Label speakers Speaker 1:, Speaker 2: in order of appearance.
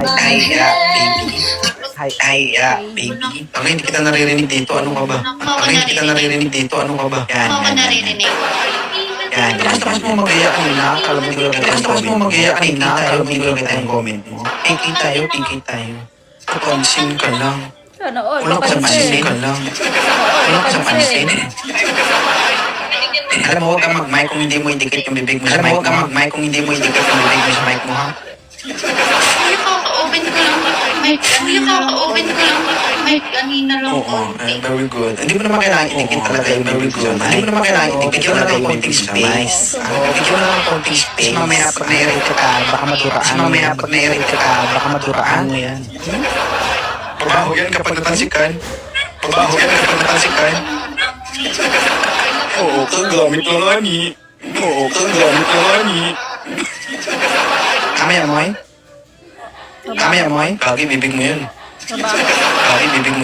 Speaker 1: Hi, baby. Hi, baby. Ang hindi kita naririnig dito, ano ka ba? Ang hindi kita naririnig dito, ano ka ba? Yan,
Speaker 2: Ako
Speaker 1: yan, yan.
Speaker 2: naririnig.
Speaker 1: Yan, yan. Gusto mo mag-iya kanina, kalabing ko lang kita yung comment mo. Mag-iya kanina, kalabing ko lang kita yung comment mo. Thinking tayo. Papansin ka lang.
Speaker 3: Sana all,
Speaker 1: Wala ka sa pansin ka lang. Wala ka sa pansin. Alam mo, huwag kang mag-mic kung hindi mo indicate yung bibig mo sa mic mo. Huwag kang mag-mic kung hindi mo indicate yung bibig mo sa mic mo, ha?
Speaker 2: Kuya, kaka-open ko lang. Kuya, kaka-open ko lang. Mic kanina lang.
Speaker 1: Oo, very good. Hindi mo naman kailangan indicate talaga yung bibig mo. Hindi mo naman kailangan indicate talaga yung konting space. Bigyan mo lang konting space. Mamaya pag na-irate ka, baka maduraan. Mamaya pag na-irate ka, baka maduraan mo yan. Pabaho yan kapag natansikan. Pabaho yan kapag natansikan. Oo, kang gamit lang, Ani. Oo, kang gamit lang, Ani. Kamaya mo, eh? Kamaya mo, eh? Kagi, bibig mo yan. Kagi, bibig mo